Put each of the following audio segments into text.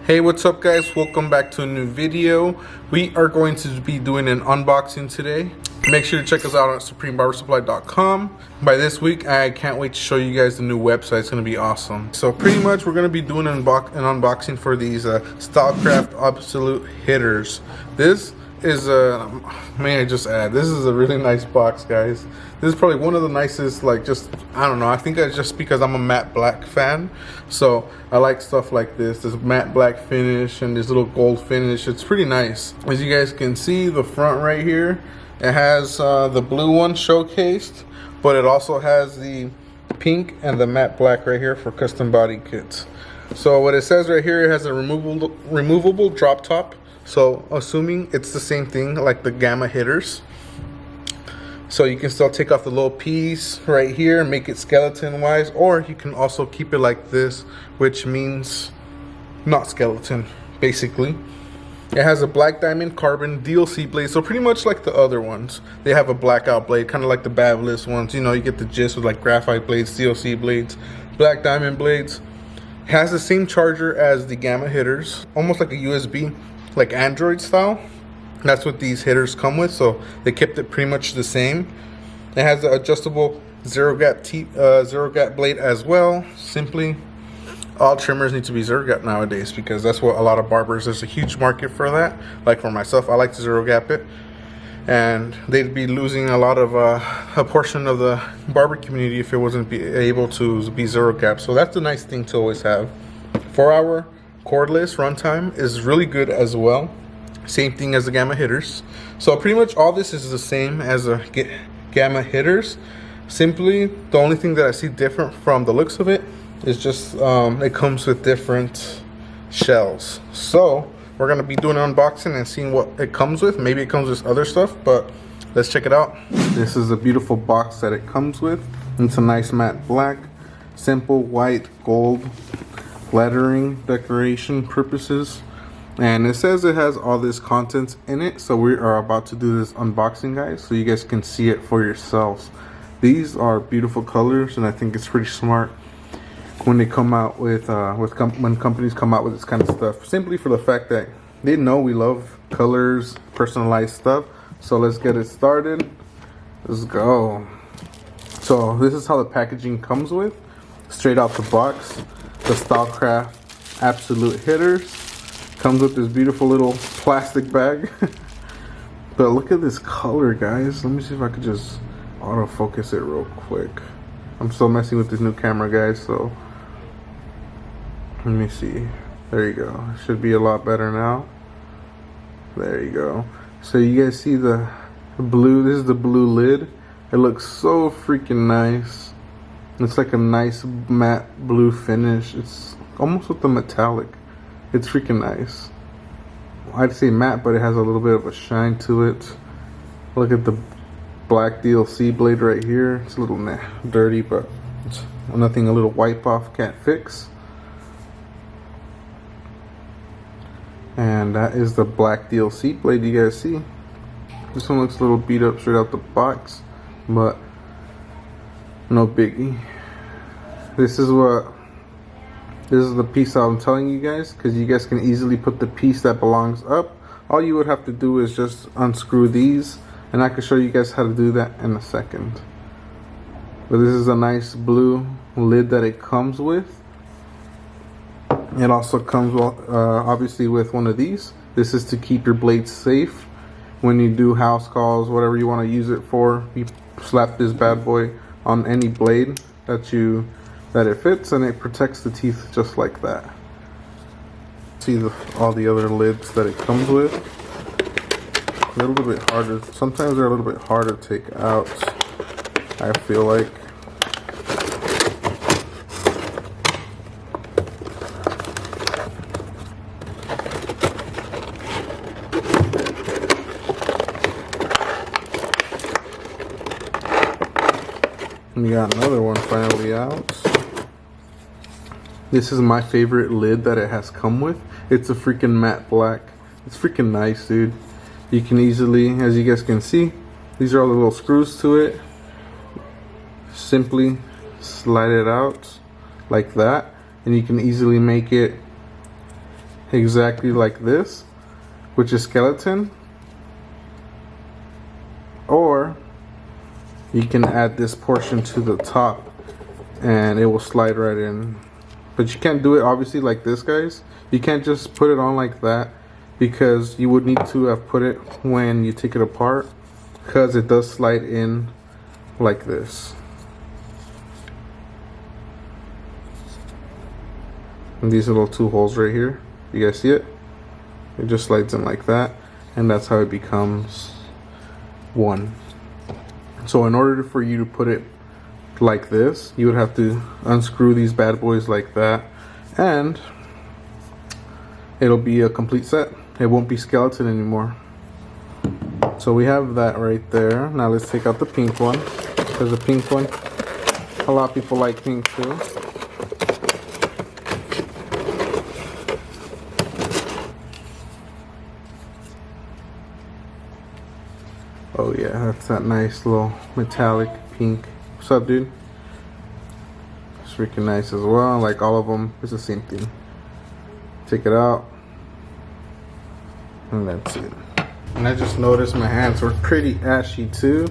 Hey, what's up guys? Welcome back to a new video. We are going to be doing an unboxing today. Make sure to check us out on supremebarbersupply.com. By this week, I can't wait to show you guys the new website. It's going to be awesome. So pretty much we're going to be doing an unboxing for these Stylecraft Absolute Hitters. This is may I just add, this is a really nice box, guys. This is probably one of the nicest, like, just, I don't know, I think that's just because I'm a matte black fan, so I like stuff like this matte black finish and this little gold finish. It's pretty nice. As you guys can see, the front right here, it has the blue one showcased, but it also has the pink and the matte black right here for custom body kits. So what it says right here, it has a removable drop top. So assuming it's the same thing like the Gamma Hitters. So you can still take off the little piece right here and make it skeleton wise, or you can also keep it like this, which means not skeleton, basically. It has a black diamond carbon DLC blade, so pretty much like the other ones. They have a blackout blade, kind of like the Bavless ones. You know, you get the gist with like graphite blades, DLC blades, black diamond blades. It has the same charger as the Gamma Hitters, almost like a USB, like Android style. That's what these hitters come with, so they kept it pretty much the same. It has the adjustable zero gap blade as well. Simply, all trimmers need to be zero gap nowadays because that's what a lot of barbers, there's a huge market for that. Like for myself, I like to zero gap it, and they'd be losing a lot of a portion of the barber community if it wasn't able to be zero gap. So that's a nice thing to always have. 4-hour cordless runtime is really good as well. Same thing as the Gamma Hitters. So pretty much all this is the same as the Gamma Hitters. Simply, the only thing that I see different from the looks of it is just it comes with different shells. So we're gonna be doing an unboxing and seeing what it comes with. Maybe it comes with other stuff, but let's check it out. This is a beautiful box that it comes with. It's a nice matte black, simple white gold lettering, decoration purposes. And it says it has all this contents in it, so we are about to do this unboxing, guys, so you guys can see it for yourselves. These are beautiful colors, and I think it's pretty smart when they come out with when companies come out with this kind of stuff, simply for the fact that they know we love colors, personalized stuff. So let's get it started. Let's go. So this is how the packaging comes with, straight out the box. The Stylecraft Absolute Hitters comes with this beautiful little plastic bag. But look at this color, guys. Let me see if I could just autofocus it real quick. I'm still messing with this new camera, guys, so let me see. There you go. Should be a lot better now. There you go. So you guys see the blue, this is the blue lid. It looks so freaking nice. It's like a nice matte blue finish. It's almost with the metallic. It's freaking nice. I'd say matte, but it has a little bit of a shine to it. Look at the black DLC blade right here. It's a little dirty, but it's nothing a little wipe off can't fix. And that is the black DLC blade you guys see. This one looks a little beat up straight out the box, but no biggie. This is the piece I'm telling you guys, because you guys can easily put the piece that belongs up. All you would have to do is just unscrew these, and I can show you guys how to do that in a second. But this is a nice blue lid that it comes with. It also comes obviously with one of these. This is to keep your blades safe when you do house calls, whatever you want to use it for. You slap this bad boy on any blade that it fits, and it protects the teeth just like that. See all the other lids that it comes with. A little bit harder. Sometimes they're a little bit harder to take out, I feel like. We got another one finally out. This is my favorite lid that it has come with. It's a freaking matte black. It's freaking nice, dude. You can easily, as you guys can see, these are all the little screws to it. Simply slide it out like that, and you can easily make it exactly like this, which is skeleton, or you can add this portion to the top and it will slide right in. But you can't do it obviously like this, guys. You can't just put it on like that, because you would need to have put it when you take it apart, because it does slide in like this. And these little two holes right here, you guys see it? It just slides in like that, and that's how it becomes one. So in order for you to put it like this, you would have to unscrew these bad boys like that, and it'll be a complete set. It won't be skeleton anymore. So we have that right there. Now let's take out the pink one, because the pink one, a lot of people like pink too. Oh yeah, that's that nice little metallic pink. What's up, dude? It's freaking nice as well. Like all of them, it's the same thing. Take it out, and that's it. And I just noticed my hands were pretty ashy too,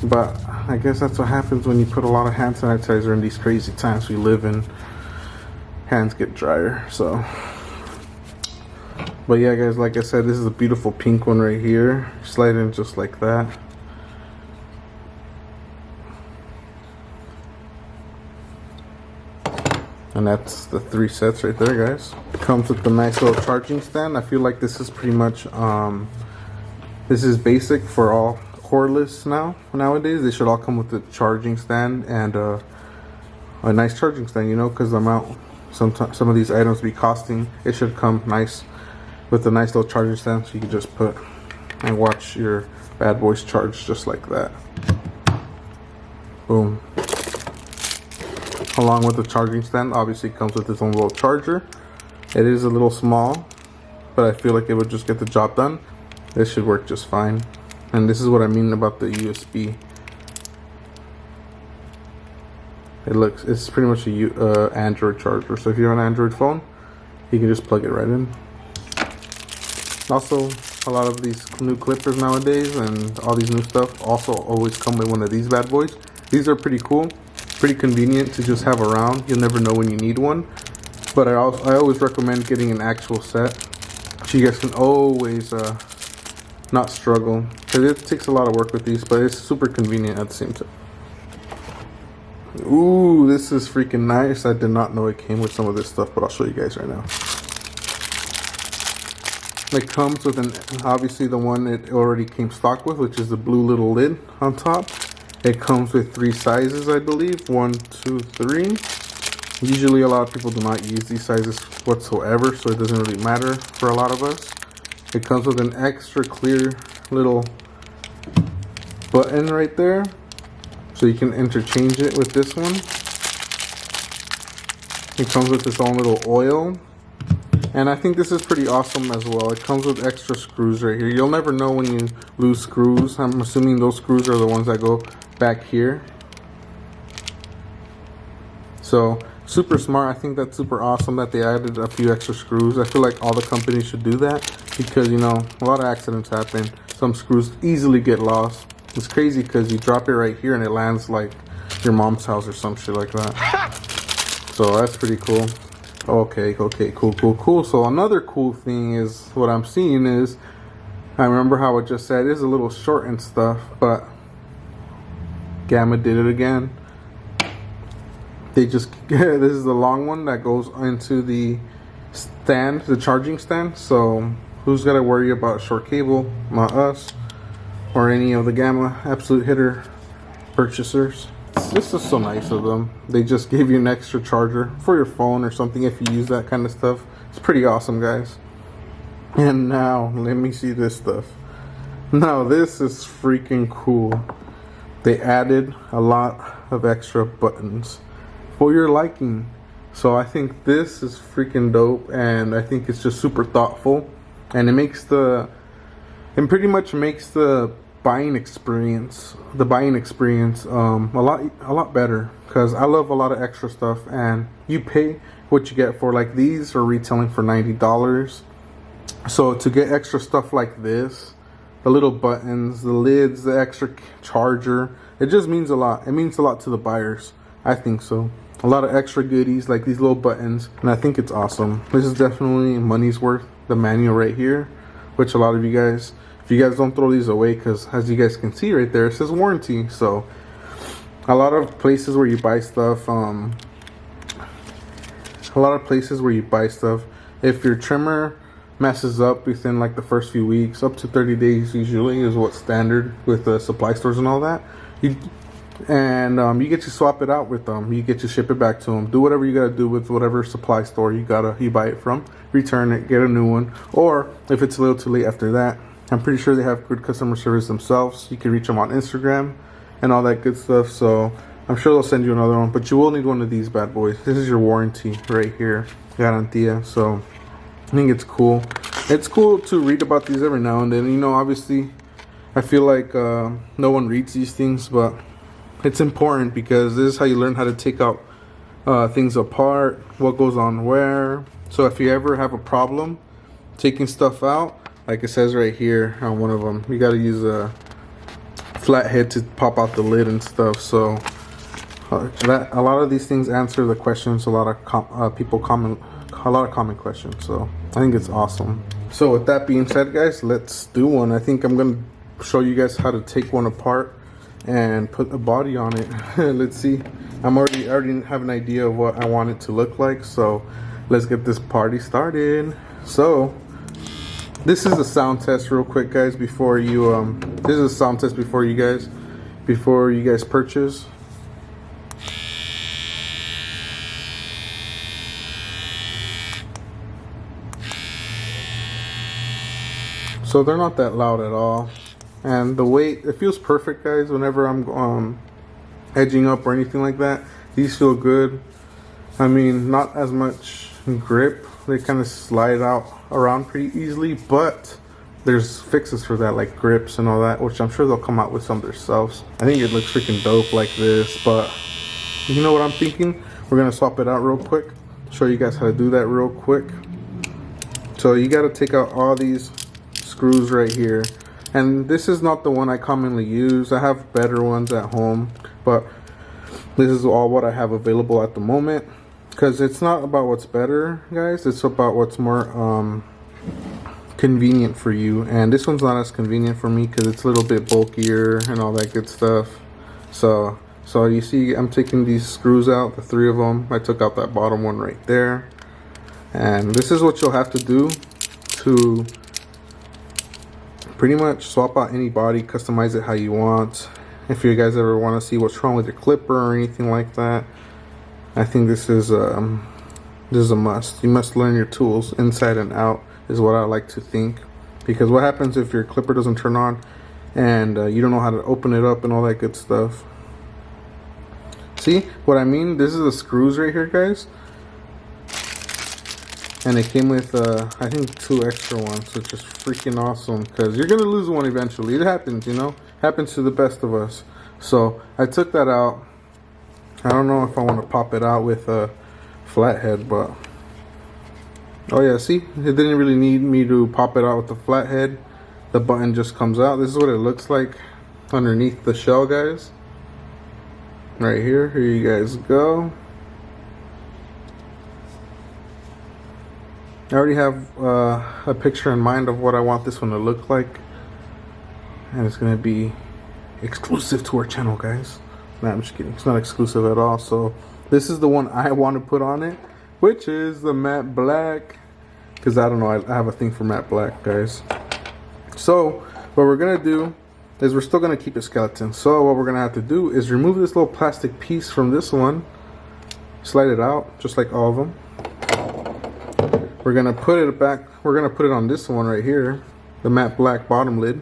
but I guess that's what happens when you put a lot of hand sanitizer in these crazy times we live in. Hands get drier, so. But yeah, guys, like I said, this is a beautiful pink one right here. Slide in just like that. And that's the 3 sets right there, guys. It comes with the nice little charging stand. I feel like this is pretty much, this is basic for all cordless nowadays. They should all come with the charging stand and a nice charging stand, you know, because the amount some of these items be costing, it should come nice with a nice little charging stand, so you can just put and watch your bad boys charge just like that. Boom. Along with the charging stand, obviously it comes with its own little charger. It is a little small, but I feel like it would just get the job done. This should work just fine. And this is what I mean about the USB. It's pretty much a Android charger. So if you have an Android phone, you can just plug it right in. Also, a lot of these new clippers nowadays and all these new stuff also always come with one of these bad boys. These are pretty cool, pretty convenient to just have around. You'll never know when you need one. But I always recommend getting an actual set, so you guys can always not struggle. Because it takes a lot of work with these, but it's super convenient at the same time. Ooh, this is freaking nice. I did not know it came with some of this stuff, but I'll show you guys right now. It comes with obviously the one it already came stock with, which is the blue little lid on top. It comes with 3 sizes, I believe. 1, 2, 3. Usually a lot of people do not use these sizes whatsoever, so it doesn't really matter for a lot of us. It comes with an extra clear little button right there, so you can interchange it with this one. It comes with its own little oil. And I think this is pretty awesome as well. It comes with extra screws right here. You'll never know when you lose screws. I'm assuming those screws are the ones that go back here. So super smart. I think that's super awesome that they added a few extra screws. I feel like all the companies should do that, because you know, a lot of accidents happen. Some screws easily get lost. It's crazy because you drop it right here and it lands like your mom's house or some shit like that. So that's pretty cool. Okay, cool. So another cool thing is, what I'm seeing is, I remember how I just said it's a little short and stuff, but Gamma did it again. They just, this is the long one that goes into the stand, the charging stand. So who's got to worry about short cable? Not us, or any of the Gamma Absolute Hitter purchasers. This is so nice of them. They just gave you an extra charger for your phone or something if you use that kind of stuff. It's pretty awesome, guys. And now, let me see this stuff. Now, this is freaking cool. They added a lot of extra buttons for your liking. So I think this is freaking dope, and I think it's just super thoughtful. And it pretty much makes the buying experience a lot better, because I love a lot of extra stuff, and you pay what you get for like these are retailing for $90. So to get extra stuff like this, the little buttons, the lids, the extra charger, it just means a lot. It means a lot to the buyers. I think so. A lot of extra goodies like these little buttons, and I think it's awesome. This is definitely money's worth. The manual right here, which a lot of you guys, if you guys don't throw these away, because as you guys can see right there, it says warranty. So a lot of places where you buy stuff, if your trimmer messes up within like the first few weeks, up to 30 days usually is what's standard with the supply stores and all that, you get to swap it out with them. You get to ship it back to them. Do whatever you gotta do with whatever supply store you buy it from. Return it, get a new one. Or if it's a little too late after that, I'm pretty sure they have good customer service themselves. You can reach them on Instagram and all that good stuff. So I'm sure they'll send you another one, but you will need one of these bad boys. This is your warranty right here, garantía. So I think it's cool. It's cool to read about these every now and then. You know, obviously, I feel like no one reads these things, but it's important because this is how you learn how to take out things apart, what goes on where. So if you ever have a problem taking stuff out, like it says right here on one of them, you got to use a flat head to pop out the lid and stuff. So a lot of these things answer the questions a lot of common questions. So I think it's awesome. So with that being said, guys, let's do one. I think I'm gonna show you guys how to take one apart and put a body on it. Let's see. I already have an idea of what I want it to look like, so let's get this party started. So this is a sound test real quick, guys, before you guys purchase. So they're not that loud at all, and the weight, it feels perfect, guys. Whenever I'm edging up or anything like that, these feel good. I mean, not as much grip. They kind of slide out around pretty easily, but there's fixes for that, like grips and all that, which I'm sure they'll come out with some themselves. I think it looks freaking dope like this, but you know what I'm thinking? We're gonna swap it out real quick, show you guys how to do that real quick. So you got to take out all these screws right here, and this is not the one I commonly use. I have better ones at home, but this is all what I have available at the moment, because it's not about what's better, guys, it's about what's more convenient for you. And this one's not as convenient for me because it's a little bit bulkier and all that good stuff. So you see I'm taking these screws out, the 3 of them. I took out that bottom one right there, and this is what you'll have to do to pretty much swap out any body, customize it how you want. If you guys ever want to see what's wrong with your clipper or anything like that, I think this is a must. You must learn your tools inside and out, is what I like to think. Because what happens if your clipper doesn't turn on and you don't know how to open it up and all that good stuff? See what I mean? This is the screws right here, guys. And it came with, I think 2 extra ones, which is freaking awesome, because you're going to lose one eventually. It happens, you know? Happens to the best of us. So I took that out. I don't know if I want to pop it out with a flathead, but... Oh yeah, see? It didn't really need me to pop it out with the flathead. The button just comes out. This is what it looks like underneath the shell, guys. Right here. Here you guys go. I already have a picture in mind of what I want this one to look like, and it's gonna be exclusive to our channel, guys. Nah, I'm just kidding. It's not exclusive at all. So this is the one I want to put on it, which is the matte black, because I don't know, I have a thing for matte black, guys. So what we're gonna do is we're still gonna keep it skeleton. So what we're gonna have to do is remove this little plastic piece from this one, slide it out just like all of them. We're gonna put it back. We're gonna put it on this one right here, the matte black bottom lid,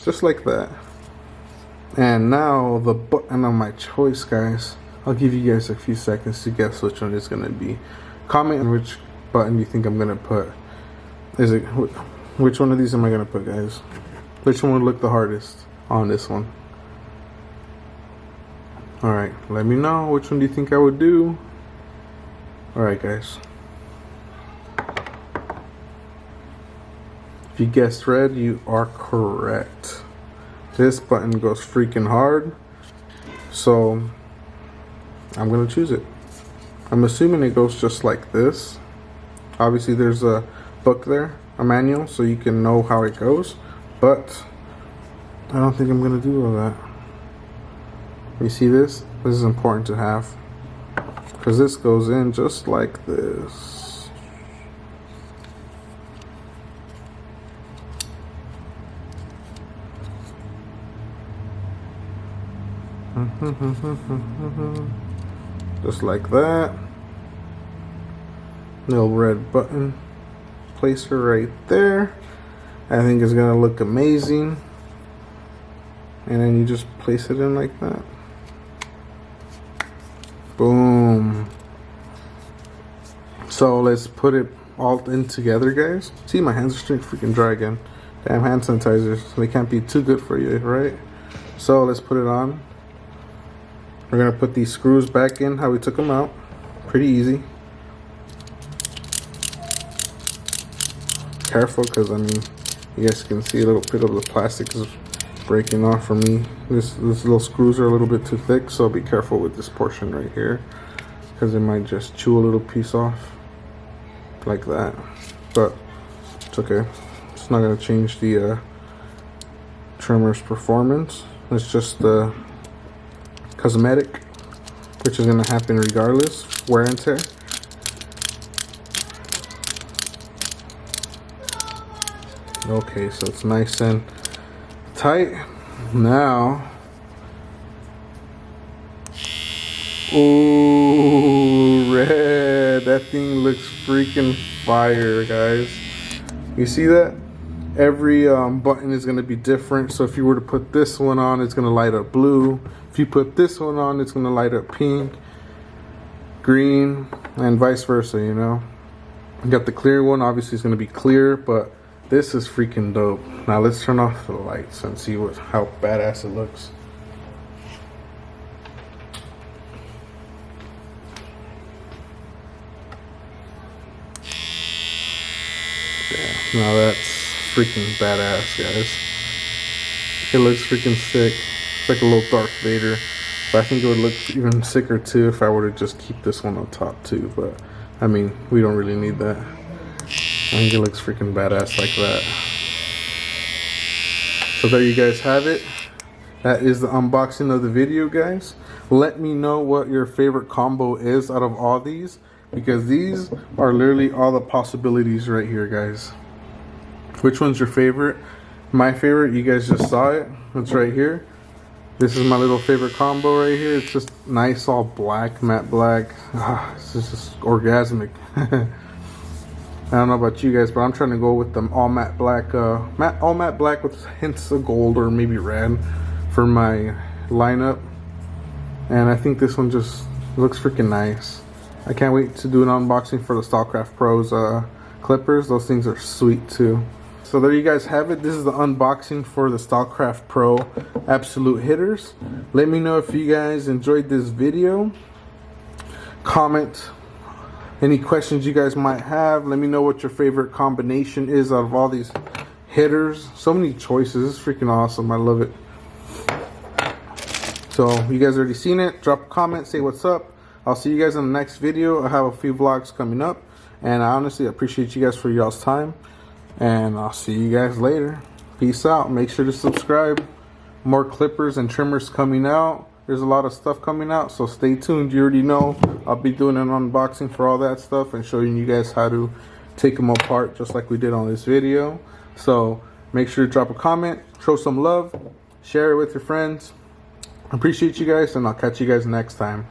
just like that. And now the button of my choice, guys. I'll give you guys a few seconds to guess which one it's gonna be. Comment on which button you think I'm gonna put. Which one of these am I gonna put, guys? Which one would look the hardest on this one? All right, let me know. Which one do you think I would do? Alright guys, if you guessed red, you are correct. This button goes freaking hard, so I'm gonna choose it. I'm assuming it goes just like this. Obviously there's a book there, a manual, so you can know how it goes, but I don't think I'm gonna do all that. You see this? This is important to have, because this goes in just like this. Just like that. Little red button placer right there. I think it's gonna look amazing. And then you just place it in like that. Boom. So let's put it all in together, guys. See, my hands are straight freaking dry again. Damn hand sanitizers. They can't be too good for you, right? So let's put it on. We're gonna put these screws back in how we took them out. Pretty easy. Careful, because I mean, you guys can see a little bit of the plastic is breaking off for me. These little screws are a little bit too thick, so be careful with this portion right here, because it might just chew a little piece off like that. But it's okay. It's not gonna change the trimmer's performance. It's just cosmetic, which is gonna happen regardless, wear and tear. Okay, so it's nice and tight. Now, ooh, red. That thing looks freaking fire, guys. You see that? Every button is going to be different. So if you were to put this one on, it's going to light up blue. If you put this one on, it's going to light up pink, green, and vice versa, you know. You got the clear one, obviously it's going to be clear, but this is freaking dope. Now let's turn off the lights and see how badass it looks. Yeah, now that's freaking badass, guys. It looks freaking sick. It's like a little Darth Vader. But I think it would look even sicker too if I were to just keep this one on top too. But I mean, we don't really need that. I think it looks freaking badass like that. So there you guys have it. That is the unboxing of the video, guys. Let me know what your favorite combo is out of all these, because these are literally all the possibilities right here, guys. Which one's your favorite? My favorite, you guys just saw it. It's right here. This is my little favorite combo right here. It's just nice, all black, matte black. This is just orgasmic. I don't know about you guys, but I'm trying to go with them all matte black, all matte black with hints of gold or maybe red for my lineup. And I think this one just looks freaking nice. I can't wait to do an unboxing for the StarCraft Pros clippers. Those things are sweet too. So there you guys have it. This is the unboxing for the StarCraft Pro Absolute Hitters. Let me know if you guys enjoyed this video. Comment any questions you guys might have. Let me know what your favorite combination is out of all these hitters. So many choices. It's freaking awesome. I love it. So you guys already seen it. Drop a comment. Say what's up. I'll see you guys in the next video. I have a few vlogs coming up. And I honestly appreciate you guys for y'all's time. And I'll see you guys later. Peace out. Make sure to subscribe. More clippers and trimmers coming out. There's a lot of stuff coming out, so stay tuned. You already know I'll be doing an unboxing for all that stuff and showing you guys how to take them apart just like we did on this video. So make sure to drop a comment, show some love, share it with your friends. I appreciate you guys, and I'll catch you guys next time.